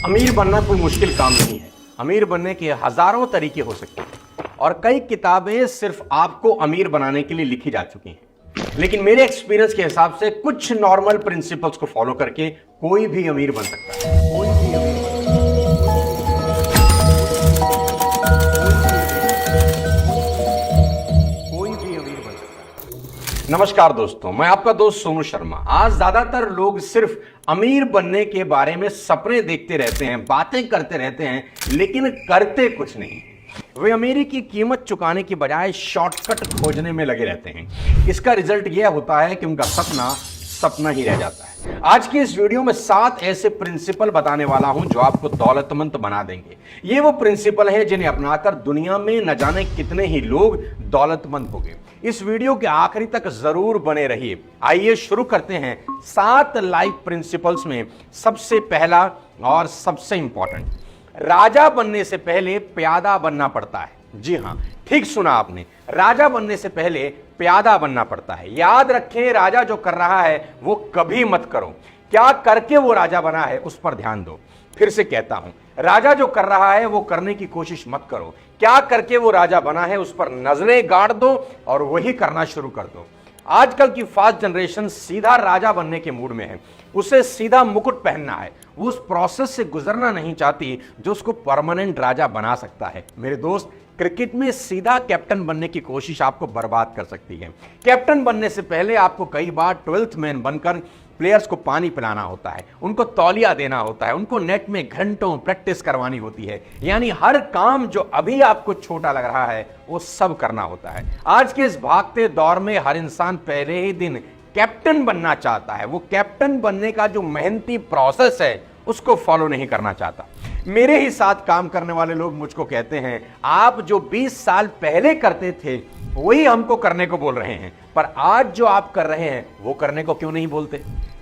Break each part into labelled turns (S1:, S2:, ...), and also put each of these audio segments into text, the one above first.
S1: अमीर बनना कोई मुश्किल काम नहीं है। अमीर बनने के हजारों तरीके हो सकते हैं और कई किताबें सिर्फ आपको अमीर बनाने के लिए लिखी जा चुकी हैं। लेकिन मेरे एक्सपीरियंस के हिसाब से कुछ नॉर्मल प्रिंसिपल्स को फॉलो करके कोई भी अमीर बन सकता है। कोई भी अमीर बन सकता है। नमस्कार दोस्तों, मैं आपका दोस्त सोनू शर्मा। आज ज्यादातर लोग सिर्फ अमीर बनने के बारे में सपने देखते रहते हैं, बातें करते रहते हैं, लेकिन करते कुछ नहीं। वे अमीरी की कीमत चुकाने की बजाय शॉर्टकट खोजने में लगे रहते हैं। इसका रिजल्ट यह होता है कि उनका सपना सपना ही रह जाता है। आज की इस वीडियो में 7 ऐसे प्रिंसिपल बताने वाला हूं जो आपको दौलतमंद बना देंगे। ये वो प्रिंसिपल हैं जिन्हें अपनाकर दुनिया में न जाने कितने ही लोग दौलतमंद हो गए। इस वीडियो के आखिरी तक जरूर बने रहिए। आइए शुरू करते हैं 7 लाइफ प्रिंसिपल्स में। सबसे पहला और सबसे इंपॉर्टेंट, राजा बनने से पहले प्यादा बनना पड़ता है। जी हां, ठीक सुना आपने, राजा बनने से पहले प्यादा बनना पड़ता है। याद रखें, राजा जो कर रहा है वो कभी मत करो, क्या करके वो राजा बना है उस पर ध्यान दो। फिर से कहता हूं, राजा जो कर रहा है वो करने की कोशिश मत करो, क्या करके वो राजा बना है उस पर नजरें गाड़ दो और वही करना शुरू कर दो। आजकल की फास्ट जनरेशन सीधा राजा बनने के मूड में है। उसे सीधा मुकुट पहनना है, वो उस प्रोसेस से गुजरना नहीं चाहती जो उसको परमानेंट राजा बना सकता है। मेरे दोस्त, क्रिकेट में सीधा कैप्टन बनने की कोशिश आपको बर्बाद कर सकती है। कैप्टन बनने से पहले आपको कई बार 12th मैन बनकर प्लेयर्स को पानी पिलाना होता है, उनको तौलिया देना होता है, उनको नेट में घंटों प्रैक्टिस करवानी होती है। यानी हर काम जो अभी आपको छोटा लग रहा है वो सब करना होता है। आज के इस भागते दौर में हर इंसान पहले ही दिन कैप्टन बनना चाहता है। वो कैप्टन बनने का जो मेहनती प्रोसेस है उसको फॉलो नहीं करना चाहता। मेरे ही साथ काम करने वाले लोग मुझको कहते हैं, आप जो 20 साल पहले करते थे वही हमको करने को बोल रहे हैं, पर आज जो आप कर रहे हैं वो करने को क्यों नहीं बोलते।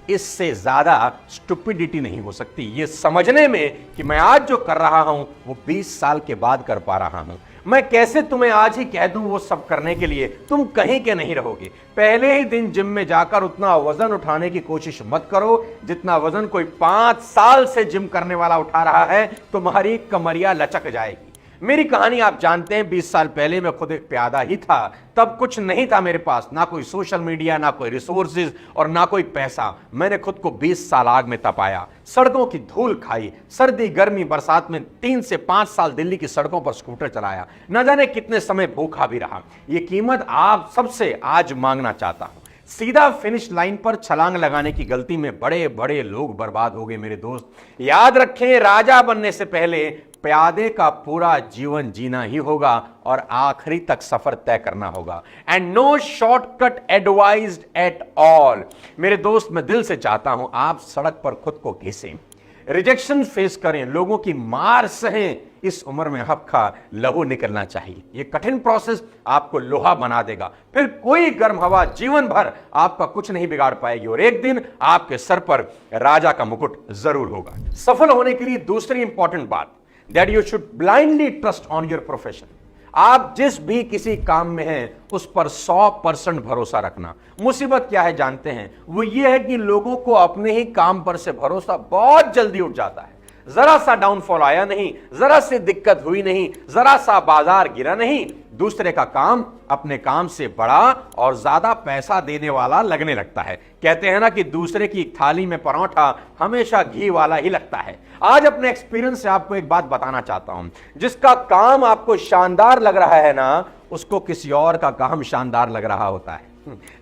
S1: इससे ज्यादा स्टुपिडिटी नहीं हो सकती ये समझने में कि मैं आज जो कर रहा हूं वो 20 साल के बाद कर पा रहा हूं। मैं कैसे तुम्हें आज ही कह दूं वो सब करने के लिए, तुम कहीं के नहीं रहोगे। पहले ही दिन जिम में जाकर उतना वजन उठाने की कोशिश मत करो जितना वजन कोई 5 साल से जिम करने वाला उठा रहा है। तुम्हारी कमरिया लचक जाएगी। मेरी कहानी आप जानते हैं, 20 साल पहले मैं खुद एक प्यादा ही था। तब कुछ नहीं था मेरे पास, ना कोई सोशल मीडिया, ना कोई रिसोर्सेज और ना कोई पैसा। मैंने खुद को 20 साल आग में तपाया, सड़कों की धूल खाई, सर्दी गर्मी बरसात में 3 से 5 साल दिल्ली की सड़कों पर स्कूटर चलाया, न जाने कितने समय भूखा भी रहा। ये कीमत आप सबसे आज मांगना चाहता हूं। सीधा फिनिश लाइन पर छलांग लगाने की गलती में बड़े बड़े लोग बर्बाद हो गए। मेरे दोस्त याद रखें, राजा बनने से पहले प्यादे का पूरा जीवन जीना ही होगा और आखिरी तक सफर तय करना होगा। And no shortcut advised at all. मेरे दोस्त, मैं दिल से चाहता हूं आप सड़क पर खुद को घिसें, रिजेक्शन फेस करें, लोगों की मार सहें। इस उम्र में हफ्का लहू निकलना चाहिए। यह कठिन प्रोसेस आपको लोहा बना देगा, फिर कोई गर्म हवा जीवन भर आपका कुछ नहीं बिगाड़ पाएगी और एक दिन आपके सर पर राजा का मुकुट जरूर होगा। सफल होने के लिए दूसरी इंपॉर्टेंट बात, that you should blindly trust on your profession। आप जिस भी किसी काम में हैं उस पर 100% भरोसा रखना। मुसीबत क्या है जानते हैं, वो ये है कि लोगों को अपने ही काम पर से भरोसा बहुत जल्दी उठ जाता है। जरा सा डाउनफॉल आया नहीं, जरा सी दिक्कत हुई नहीं, जरा सा बाजार गिरा नहीं, दूसरे का काम अपने काम से बड़ा और ज्यादा पैसा देने वाला लगने लगता है। कहते हैं ना कि दूसरे की थाली में परोठा हमेशा घी वाला ही लगता है। आज अपने एक्सपीरियंस से आपको एक बात बताना चाहता हूं, जिसका काम आपको शानदार लग रहा है ना, उसको किसी और का काम शानदार लग रहा होता है।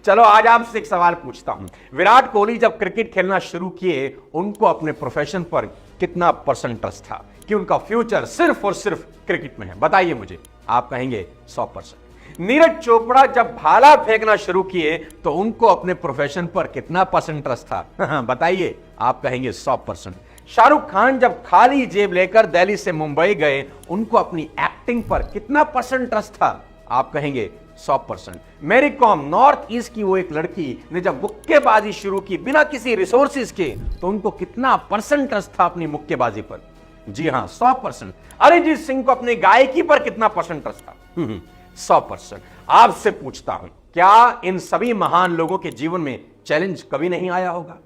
S1: चलो आज आपसे एक सवाल पूछता हूं। विराट कोहली जब क्रिकेट खेलना शुरू किए, उनको अपने प्रोफेशन पर कितना % ट्रस्ट था कि उनका फ्यूचर सिर्फ और सिर्फ क्रिकेट में है? बताइए मुझे। आप कहेंगे 100%। नीरज चोपड़ा जब भाला फेंकना शुरू किए तो उनको अपने प्रोफेशन पर कितना % ट्रस्ट था? बताइए। आप कहेंगे 100%। शाहरुख खान जब खाली जेब लेकर दिल्ली से मुंबई गए, उनको अपनी एक्टिंग पर कितना % ट्रस्ट था? आप कहेंगे 100%। मैरी कॉम, नॉर्थ ईस्ट की वो एक लड़की ने जब मुक्केबाजी शुरू की बिना किसी रिसोर्सेज के, तो उनको कितना % ट्रस्ट था अपनी मुक्केबाजी पर? जी हां, 100%। अरिजीत सिंह को अपनी गायकी पर कितना % ट्रस्ट था? 100%। आपसे पूछता हूं, क्या इन सभी महान लोगों के जीवन में चैलेंज कभी नहीं आया होगा?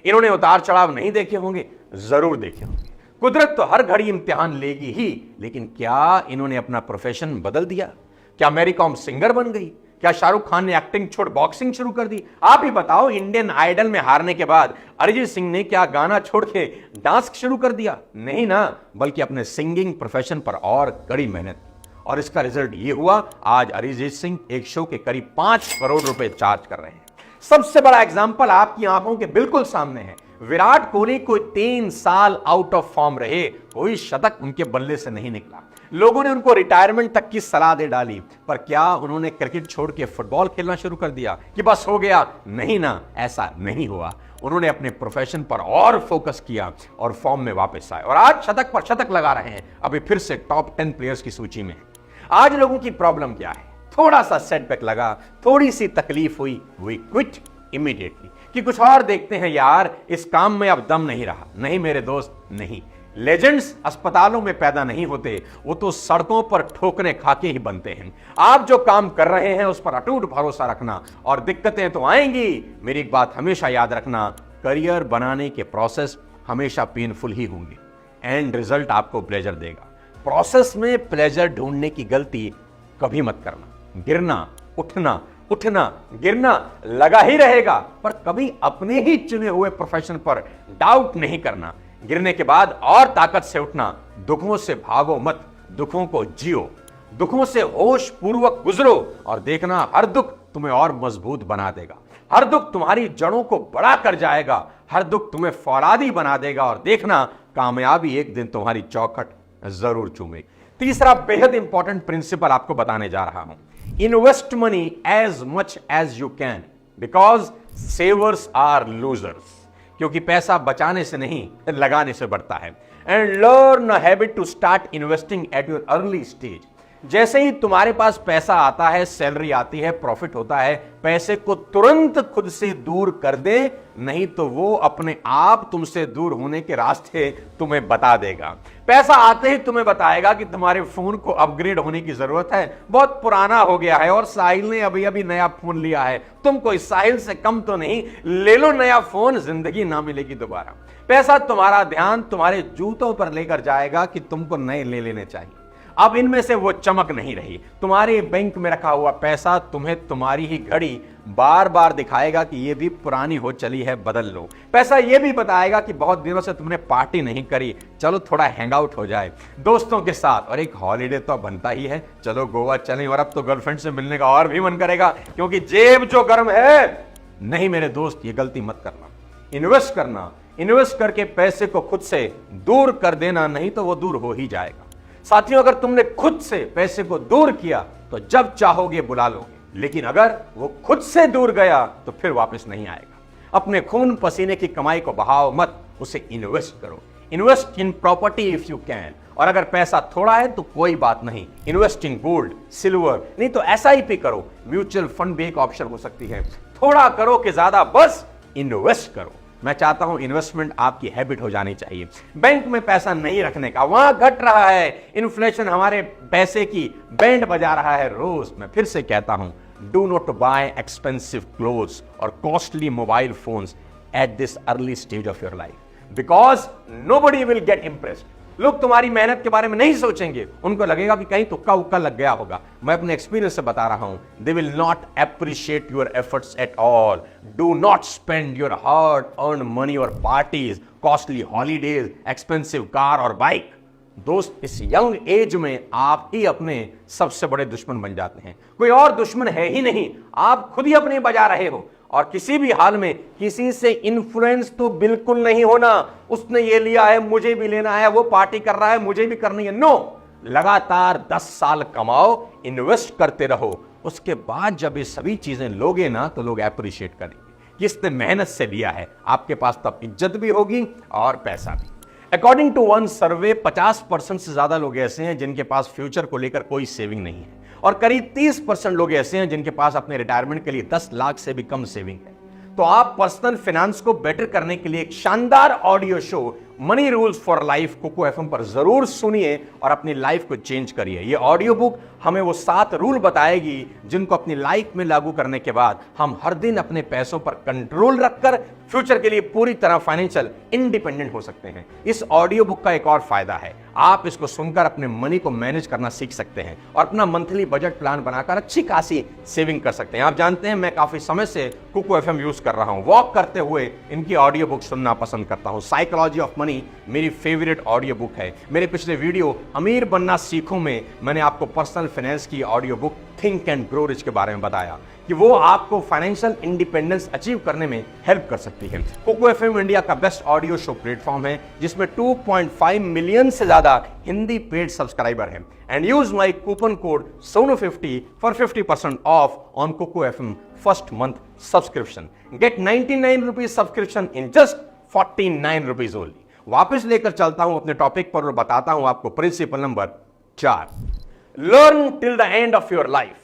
S1: इन्होंने उतार चढ़ाव नहीं देखे होंगे? जरूर देखे होंगे। कुदरत तो हर घड़ी इम्तिहान लेगी ही, लेकिन क्या इन्होंने अपना प्रोफेशन बदल दिया? क्या मैरी कॉम सिंगर बन गई? क्या शाहरुख खान ने एक्टिंग छोड़ बॉक्सिंग शुरू कर दी? आप ही बताओ, इंडियन आइडल में हारने के बाद अरिजीत सिंह ने क्या गाना छोड़ के डांस शुरू कर दिया? नहीं ना, बल्कि अपने सिंगिंग प्रोफेशन पर और कड़ी मेहनत की, और इसका रिजल्ट ये हुआ, आज अरिजीत सिंह एक शो के करीब 5 करोड़ रुपए चार्ज कर रहे हैं। सबसे बड़ा एग्जाम्पल आपकी आंखों के बिल्कुल सामने है। विराट कोहली कोई 3 साल आउट ऑफ फॉर्म रहे, कोई शतक उनके बल्ले से नहीं निकला। लोगों ने उनको रिटायरमेंट तक की सलाह दे डाली, पर क्या उन्होंने क्रिकेट छोड़ के फुटबॉल खेलना शुरू कर दिया कि बस हो गया? नहीं ना, ऐसा नहीं हुआ। उन्होंने अपने प्रोफेशन पर और फोकस किया और फॉर्म में वापस आए, और आज शतक पर शतक लगा रहे हैं। अभी फिर से टॉप 10 प्लेयर्स की सूची में। आज लोगों की प्रॉब्लम क्या है? थोड़ा सा सेटबैक लगा, थोड़ी सी तकलीफ हुई, वी क्विट इमीडिएटली कि कुछ और देखते हैं यार, इस काम में अब दम नहीं रहा। नहीं मेरे दोस्त, नहीं। लेजेंड्स अस्पतालों में पैदा नहीं होते, वो तो सड़कों पर ठोकरे खाके ही बनते हैं। आप जो काम कर रहे हैं उस पर अटूट भरोसा रखना, और दिक्कतें तो आएंगी। मेरी एक बात हमेशा याद रखना, करियर बनाने के प्रोसेस हमेशा पेनफुल ही होंगे, एंड रिजल्ट आपको प्लेजर देगा। प्रोसेस में प्लेजर ढूंढने की गलती कभी मत करना। गिरना उठना, उठना गिरना लगा ही रहेगा, पर कभी अपने ही चुने हुए प्रोफेशन पर डाउट नहीं करना। गिरने के बाद और ताकत से उठना। दुखों से भागो मत, दुखों को जियो। दुखों से होश पूर्वक गुजरो, और देखना हर दुख तुम्हें और मजबूत बना देगा। हर दुख तुम्हारी जड़ों को बड़ा कर जाएगा, हर दुख तुम्हें फौलादी बना देगा, और देखना कामयाबी एक दिन तुम्हारी चौखट जरूर चूमेगी। तीसरा बेहद इंपॉर्टेंट प्रिंसिपल आपको बताने जा रहा हूं, invest money as much as you can, because savers are losers. क्योंकि पैसा बचाने से नहीं, लगाने से बढ़ता है। And learn a habit to start investing at your early stage. जैसे ही तुम्हारे पास पैसा आता है, सैलरी आती है, प्रॉफिट होता है, पैसे को तुरंत खुद से दूर कर दे, नहीं तो वो अपने आप तुमसे दूर होने के रास्ते तुम्हें बता देगा। पैसा आते ही तुम्हें बताएगा कि तुम्हारे फोन को अपग्रेड होने की जरूरत है, बहुत पुराना हो गया है, और साहिल ने अभी अभी नया फोन लिया है, तुम कोई साहिल से कम तो नहीं, ले लो नया फोन, जिंदगी ना मिलेगी दोबारा। पैसा तुम्हारा ध्यान तुम्हारे जूतों पर लेकर जाएगा कि तुमको नए ले लेने चाहिए। अब इनमें से वो चमक नहीं रही। तुम्हारे बैंक में रखा हुआ पैसा तुम्हें तुम्हारी ही घड़ी बार बार दिखाएगा कि ये भी पुरानी हो चली है, बदल लो। पैसा ये भी बताएगा कि बहुत दिनों से तुमने पार्टी नहीं करी, चलो थोड़ा हैंग आउट हो जाए दोस्तों के साथ, और एक हॉलीडे तो बनता ही है, चलो गोवा चलें। और अब तो गर्लफ्रेंड से मिलने का और भी मन करेगा, क्योंकि जेब जो गर्म है। नहीं मेरे दोस्त, ये गलती मत करना। इन्वेस्ट करना, इन्वेस्ट करके पैसे को खुद से दूर कर देना, नहीं तो वो दूर हो ही जाएगा। साथियों, अगर तुमने खुद से पैसे को दूर किया तो जब चाहोगे बुला लोगे, लेकिन अगर वो खुद से दूर गया तो फिर वापस नहीं आएगा। अपने खून पसीने की कमाई को बहाओ मत, उसे इन्वेस्ट करो। Invest in property if you can, और अगर पैसा थोड़ा है तो कोई बात नहीं, इन्वेस्ट इन गोल्ड, सिल्वर, नहीं तो SIP करो। म्यूचुअल फंड भी एक ऑप्शन हो सकती है। थोड़ा करो कि ज्यादा, बस इन्वेस्ट करो। मैं चाहता हूं इन्वेस्टमेंट आपकी हैबिट हो जानी चाहिए। बैंक में पैसा नहीं रखने का, वहां घट रहा है, इन्फ्लेशन हमारे पैसे की बैंड बजा रहा है रोज। मैं फिर से कहता हूं, do not buy expensive clothes और costly mobile phones at this early stage of your life, because nobody will get impressed. लोग तुम्हारी मेहनत के बारे में नहीं सोचेंगे, उनको लगेगा कि कहीं तुक्का उक्का लग गया होगा। मैं अपने एक्सपीरियंस से बता रहा हूं, they will not appreciate your efforts at all. Do not spend your hard earn money और parties, costly holidays, expensive car और बाइक। दोस्त, इस यंग एज में आप ही अपने सबसे बड़े दुश्मन बन जाते हैं। कोई और दुश्मन है ही नहीं, आप खुद ही अपने बजा रहे हो। और किसी भी हाल में किसी से इन्फ्लुएंस तो बिल्कुल नहीं होना। उसने ये लिया है, मुझे भी लेना है, वो पार्टी कर रहा है, मुझे भी करनी है। नो, लगातार 10 साल कमाओ, इन्वेस्ट करते रहो। उसके बाद जब ये सभी चीजें लोगे ना, तो लोग अप्रिशिएट करेंगे, किसने मेहनत से लिया है। आपके पास तब इज्जत भी होगी और पैसा भी। अकॉर्डिंग टू वन सर्वे, 50% से ज्यादा लोग ऐसे हैं जिनके पास फ्यूचर को लेकर कोई सेविंग नहीं है, और करीब 30% लोग ऐसे हैं जिनके पास अपने रिटायरमेंट के लिए 10 लाख से भी कम सेविंग है। तो आप पर्सनल फाइनेंस को बेटर करने के लिए एक शानदार audio show money rules for life Kuku FM पर जरूर सुनिए और अपनी लाइफ को चेंज करिए। ये ऑडियो बुक हमें वो 7 रूल बताएगी जिनको अपनी लाइफ में लागू करने के बाद हम हर दिन अपने पैसों पर कंट्रोल रखकर फ्यूचर के लिए पूरी तरह फाइनेंशियल इंडिपेंडेंट हो सकते हैं। इस ऑडियो बुक का एक और फायदा है, आप इसको सुनकर अपने मनी को मैनेज करना सीख सकते हैं और अपना मंथली बजट प्लान बनाकर अच्छी खासी सेविंग कर सकते हैं। आप जानते हैं मैं काफी समय से कुकू एफएम यूज कर रहा हूं, वॉक करते हुए इनकी ऑडियो बुक सुनना पसंद करता हूं। साइकोलॉजी ऑफ मनी मेरी फेवरेट ऑडियो बुक है। मेरे पिछले वीडियो अमीर बनना सीखो में मैंने आपको पर्सनल फाइनेंस की audio book think and grow rich के बारे में बताया कि वो आपको फाइनेंशियल इंडिपेंडेंस अचीव करने में हेल्प कर सकती है। कुकू एफएम इंडिया का बेस्ट ऑडियो शो प्लेटफॉर्म है जिसमें 2.5 मिलियन से ज्यादा हिंदी पेड सब्सक्राइबर हैं। And use my coupon code SONU50 for 50% off on Kuku FM first month subscription. Get 99 rupees subscription in just 49 rupees only. वापस लेकर चलता हूं अपने टॉपिक पर और बताता हूं आपको principal number 4, learn till the end of your life.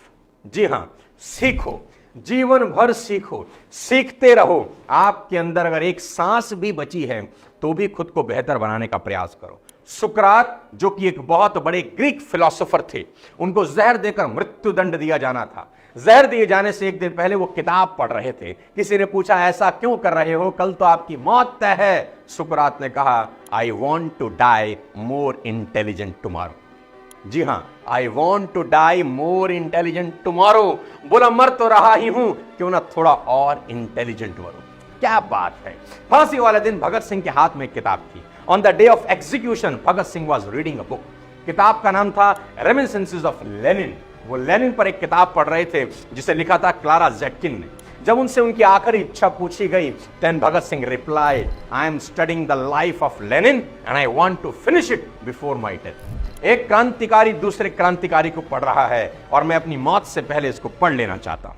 S1: जी हां, सीखो, जीवन भर सीखो, सीखते रहो। आपके अंदर अगर एक सांस भी बची है तो भी खुद को बेहतर बनाने का प्रयास करो। सुकरात जो कि एक बहुत बड़े ग्रीक फिलोसोफर थे, उनको जहर देकर मृत्यु दंड दिया जाना था। जहर दिए जाने से एक दिन पहले वो किताब पढ़ रहे थे। किसी ने पूछा ऐसा क्यों कर रहे हो, कल तो आपकी मौत तय है। सुकरात ने कहा I want to die more intelligent tomorrow. जी हां, I want to die more intelligent tomorrow. बोला मर तो रहा ही हूं, क्यों ना थोड़ा और इंटेलिजेंट मरो। क्या बात है। फांसी वाले दिन भगत सिंह के हाथ में एक किताब थी। On the day of execution Bhagat Singh was reading a book. किताब का नाम था रेमिनिसेंसेस ऑफ लेनिन। वो लेनिन पर एक किताब पढ़ रहे थे जिसे लिखा था क्लारा ज़ेटकिन ने। जब उनसे उनकी आखिरी इच्छा पूछी गई, then Bhagat Singh replied, I am studying the life of Lenin and I want to finish it before my death. एक क्रांतिकारी दूसरे क्रांतिकारी को पढ़ रहा है और मैं अपनी मौत से पहले इसको पढ़ लेना चाहता हूं।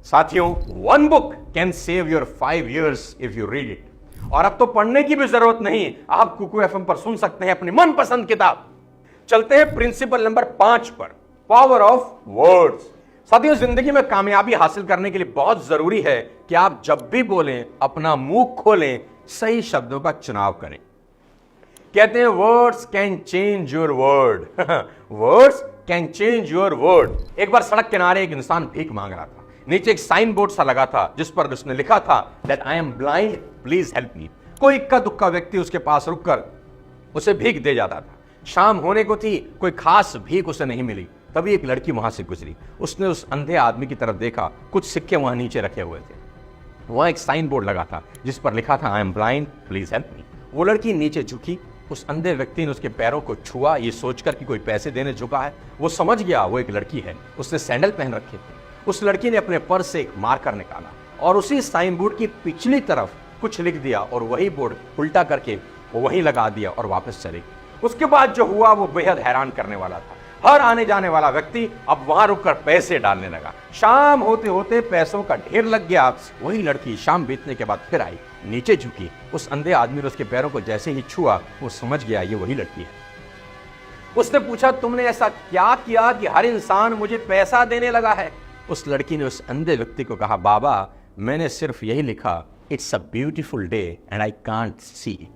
S1: साथियों, one book can save your 5 years if you read it. और अब तो पढ़ने की भी जरूरत नहीं, आप कुकू एफएम पर सुन सकते हैं अपनी मनपसंद किताब। चलते हैं प्रिंसिपल नंबर 5 पर, पावर ऑफ वर्ड्स। साथियों, जिंदगी में कामयाबी हासिल करने के लिए बहुत जरूरी है कि आप जब भी बोलें अपना मुंह खोलें, सही शब्दों का चुनाव करें। कहते हैं words can change your word. Words can change your word. एक बार सड़क किनारे एक इंसान भीख मांग रहा था। नीचे एक साइन बोर्ड सा लगा था जिस पर उसने लिखा था that I am blind, please help me. कोई इक्का दुक्का व्यक्ति उसके पास रुककर उसे भीख दे जाता था। शाम होने को थी, कोई खास भीख उसे नहीं मिली। तभी एक लड़की वहां से गुजरी। उसने उस अंधे आदमी की तरफ देखा, कुछ सिक्के वहां नीचे रखे हुए थे। वहां एक साइन बोर्ड लगा था जिस पर लिखा था I am blind, please help me. वो लड़की नीचे झुकी। उस अंधे व्यक्ति ने उसके पैरों को छुआ, ये सोचकर कि कोई पैसे देने झुका है। वो समझ गया वो एक लड़की है। उसने सैंडल पहन रखे थे। उस लड़की ने अपने पर्स से एक मार्कर निकाला और उसी साइन बोर्ड की पिछली तरफ कुछ लिख दिया और वही बोर्ड उल्टा करके वो वहीं लगा दिया और वापस चले गई। उसके बाद जो हुआ वो बेहद हैरान करने वाला था। हर आने जाने वाला व्यक्ति अब वहां रुककर पैसे डालने लगा। शाम होते होते पैसों का ढेर लग गया। वही लड़की शाम बीतने के बाद फिर आई, नीचे झुकी। उस अंधे आदमी ने उसके पैरों को जैसे ही छुआ, वो समझ गया ये वही लड़की है। उसने पूछा तुमने ऐसा क्या किया कि हर इंसान मुझे पैसा देने लगा है? उस लड़की ने उस अंधे व्यक्ति को कहा, बाबा मैंने सिर्फ यही लिखा, it's a beautiful day and I can't see.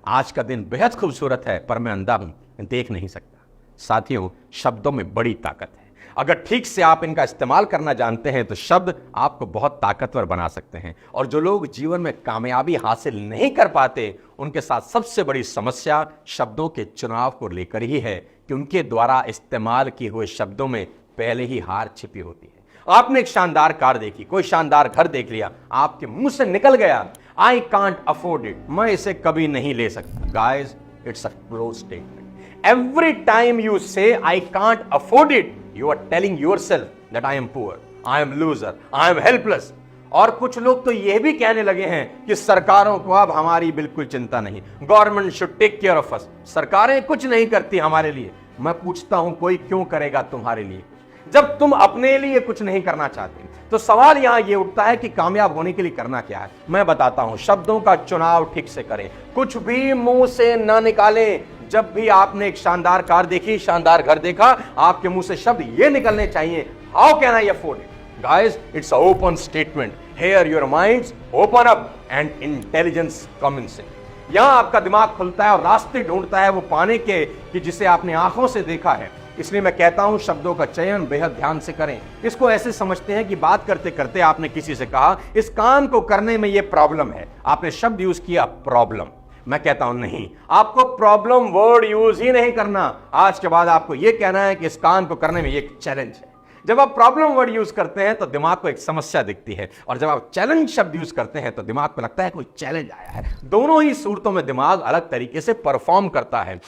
S1: आज का दिन बेहद खूबसूरत है पर मैं अंधा हूं, देख नहीं सकता। साथियों, शब्दों में बड़ी ताकत है। अगर ठीक से आप इनका इस्तेमाल करना जानते हैं तो शब्द आपको बहुत ताकतवर बना सकते हैं। और जो लोग जीवन में कामयाबी हासिल नहीं कर पाते, उनके साथ सबसे बड़ी समस्या शब्दों के चुनाव को लेकर ही है कि उनके द्वारा इस्तेमाल किए हुए शब्दों में पहले ही हार छिपी होती है। आपने एक शानदार कार देखी, कोई शानदार घर देख लिया, आपके मुंह से निकल गया आई कांट अफोर्ड इट, मैं इसे कभी नहीं ले सकता। Guys, it's a close statement. Every time you say I can't afford it, you are telling yourself that I am poor, I am loser, I am helpless. और कुछ लोग तो यह भी कहने लगे हैं कि सरकारों को अब हमारी बिल्कुल चिंता नहीं, government should take care of us. सरकारें कुछ नहीं करती हमारे लिए। मैं पूछता हूं कोई क्यों करेगा तुम्हारे लिए? जब तुम अपने लिए कुछ नहीं करना चाहते तो सवाल यहां यह उठता है कि कामयाब होने के लिए करना क्या है। मैं बताता हूं, शब्दों का चुनाव ठीक से करें, कुछ भी मुंह से न निकालें। जब भी आपने एक शानदार कार देखी, शानदार घर देखा, आपके मुंह से शब्द ये निकलने चाहिए, how can I afford it? Guys, it's a open statement. Here your minds open up and intelligence comes in. यहां आपका दिमाग खुलता है और रास्ते ढूंढता है वो पाने के कि जिसे आपने आंखों से देखा है। इसलिए मैं कहता हूं शब्दों का चयन बेहद ध्यान से करें। इसको ऐसे समझते हैं कि बात करते करते आपने किसी से कहा इस काम को करने में ये प्रॉब्लम है, आपने शब्द यूज किया प्रॉब्लम। मैं कहता हूं नहीं, आपको प्रॉब्लम वर्ड यूज ही नहीं करना। आज के बाद आपको यह कहना है कि इस काम को करने में ये एक चैलेंज है। जब आप प्रॉब्लम वर्ड यूज करते हैं तो दिमाग को एक समस्या दिखती है, और जब आप चैलेंज शब्द यूज करते हैं तो दिमाग को लगता है कोई चैलेंज आया है। दोनों ही सूरतों में दिमाग अलग तरीके से परफॉर्म करता है।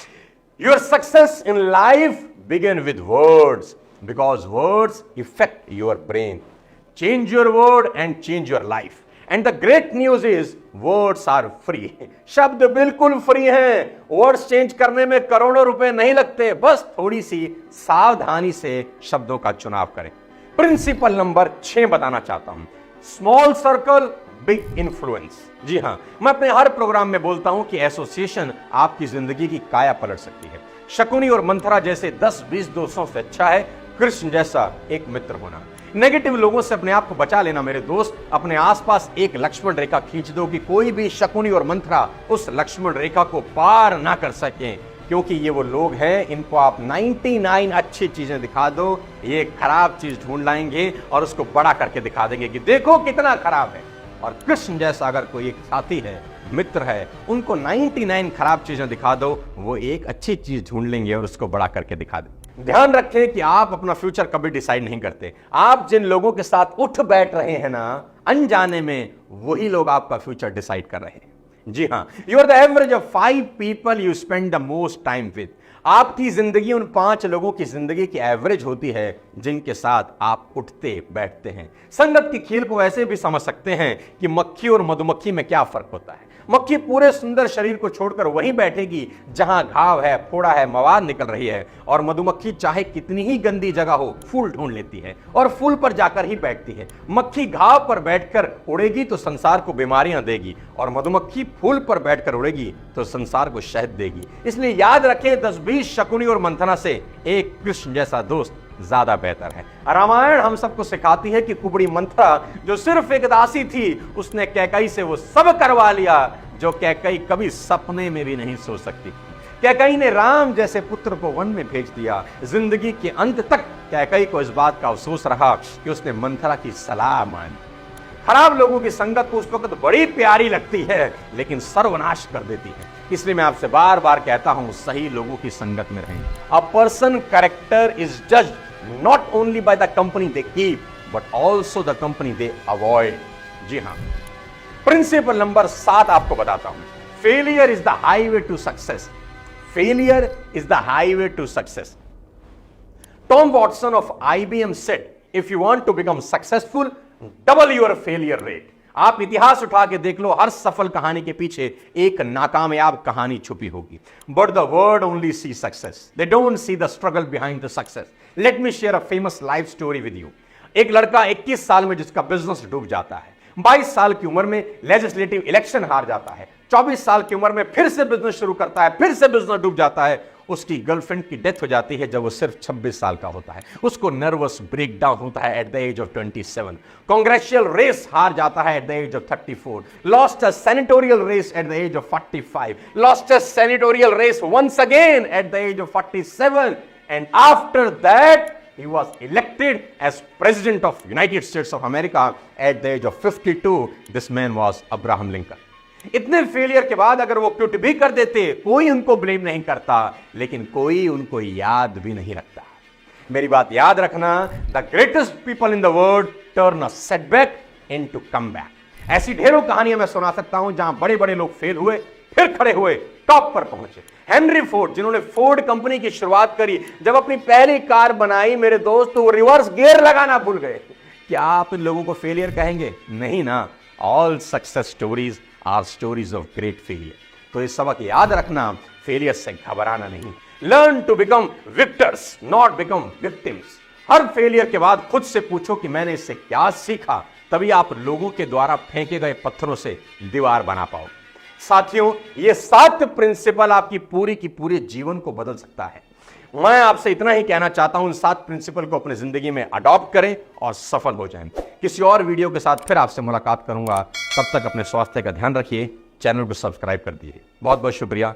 S1: Your success in life begin with words because words affect your brain. Change your word and change your life. And the great news is words are free. शब्द बिल्कुल फ्री हैं। वर्ड्स चेंज करने में करोड़ों रुपए नहीं लगते, बस थोड़ी सी सावधानी से शब्दों का चुनाव करें। प्रिंसिपल नंबर 6 बताना चाहता हूं, स्मॉल सर्कल बिग इन्फ्लुएंस। जी हां, मैं अपने हर प्रोग्राम में बोलता हूं कि एसोसिएशन आपकी जिंदगी की काया पलट सकती है। शकुनी और मंथरा जैसे 10-20 दोस्तों से अच्छा है कृष्ण जैसा एक मित्र होना। नेगेटिव लोगों से अपने आप को बचा लेना मेरे दोस्त। अपने आसपास एक लक्ष्मण रेखा खींच दो कि कोई भी शकुनी और मंथरा उस लक्ष्मण रेखा को पार ना कर सकें, क्योंकि ये वो लोग हैं, इनको आप 99 अच्छी चीजें दिखा दो, ये खराब चीज ढूंढ लाएंगे और उसको बड़ा करके दिखा देंगे कि देखो कितना खराब है। और कृष्ण जैसा अगर कोई एक साथी है, मित्र है, उनको 99 खराब चीजें दिखा दो, वो एक अच्छी चीज ढूंढ लेंगे और उसको बड़ा करके दिखा देंगे। ध्यान रखें कि आप अपना फ्यूचर कभी डिसाइड नहीं करते। आप जिन लोगों के साथ उठ बैठ रहे हैं ना अनजाने में, वही लोग आपका फ्यूचर डिसाइड कर रहे हैं। जी हां, you are the average of 5 people you spend the most time with. आपकी जिंदगी उन 5 लोगों की जिंदगी की एवरेज होती है जिनके साथ आप उठते बैठते हैं। संगत की खेल को ऐसे भी समझ सकते हैं कि मक्खी और मधुमक्खी में क्या फर्क होता है। मक्खी पूरे सुंदर शरीर को छोड़कर वहीं बैठेगी जहां घाव है, फोड़ा है, मवाद निकल रही है, और मधुमक्खी चाहे कितनी ही गंदी जगह हो फूल ढूंढ लेती है और फूल पर जाकर ही बैठती है। मक्खी घाव पर बैठकर उड़ेगी तो संसार को बीमारियां देगी, और मधुमक्खी फूल पर बैठकर उड़ेगी तो संसार को शहद देगी। इसलिए याद रखें, 10-20 शकुनी और मंथना से एक कृष्ण जैसा दोस्त ज्यादा बेहतर है। रामायण हम सबको सिखाती है कि कुबड़ी मंथरा जो सिर्फ एक दासी थी, उसने कैकई से वो सब करवा लिया जो कैकई कभी सपने में भी नहीं सोच सकती थी। कैकई ने राम जैसे पुत्र को वन में भेज दिया। जिंदगी के अंत तक कैकई को इस बात का अफसोस रहा कि उसने मंथरा की सलाह मानी। खराब लोगों की संगत को उस वक्त बड़ी प्यारी लगती है, लेकिन सर्वनाश कर देती है। इसलिए मैं आपसे बार बार कहता हूं, सही लोगों की संगत में रहें। A person character is judged not only by the company they keep but also the company they avoid. जी हां, प्रिंसिपल नंबर 7 आपको बताता हूं, failure is the highway to success. Failure is the highway to success. Tom Watson of IBM said, if you want to become successful, double your failure rate. आप इतिहास उठा के देख लो, हर सफल कहानी के पीछे एक नाकामयाब कहानी छुपी होगी। But the world only see success, they don't see the struggle behind the success. Let me share a famous life story with you. एक लड़का 21 साल में जिसका बिजनेस डूब जाता है, 22 साल की उम्र में लेजिस्लेटिव इलेक्शन हार जाता है, 24 साल की उम्र में फिर से बिजनेस शुरू करता है, फिर से बिजनेस डूब जाता है। उसकी गर्लफ्रेंड की डेथ हो जाती है जब वो सिर्फ 26 साल का होता है। उसको नर्वस ब्रेकडाउन होता है at the age of 27। Congressional race हार जाता है at the age of 34। Lost a senatorial race at the age of 45। Lost a senatorial race once again at the age of 47। And after that he was elected as president of United States of America at the age of 52. This man was Abraham Lincoln. इतने failure के बाद अगर वो quit भी कर देते, कोई उनको ब्लेम नहीं करता, लेकिन कोई उनको याद भी नहीं रखता। मेरी बात याद रखना, the greatest people in the world turn a setback into comeback. ऐसी ढेरों कहानियां मैं सुना सकता हूं जहां बड़े बड़े लोग फेल हुए, फिर खड़े हुए, टॉप पर पहुंचे। हेनरी फोर्ड, जिन्होंने फोर्ड कंपनी की शुरुआत करी, जब अपनी पहली कार बनाई मेरे दोस्त, वो रिवर्स गियर लगाना भूल गए। क्या आप इन लोगों को फेलियर कहेंगे? नहीं ना। All success stories are stories of great failure. तो इस सबक याद रखना, फेलियर से घबराना नहीं। Learn to become victors, not become victims. हर फेलियर के बाद खुद से पूछो कि मैंने इससे क्या सीखा, तभी आप लोगों के द्वारा फेंके गए पत्थरों से दीवार बना पाओगे। साथियों, ये 7 प्रिंसिपल आपकी पूरी की पूरे जीवन को बदल सकता है। मैं आपसे इतना ही कहना चाहता हूं, इन 7 प्रिंसिपल को अपनी जिंदगी में अडॉप्ट करें और सफल हो जाएं। किसी और वीडियो के साथ फिर आपसे मुलाकात करूंगा। तब तक अपने स्वास्थ्य का ध्यान रखिए। चैनल को सब्सक्राइब कर दिए। बहुत बहुत शुक्रिया।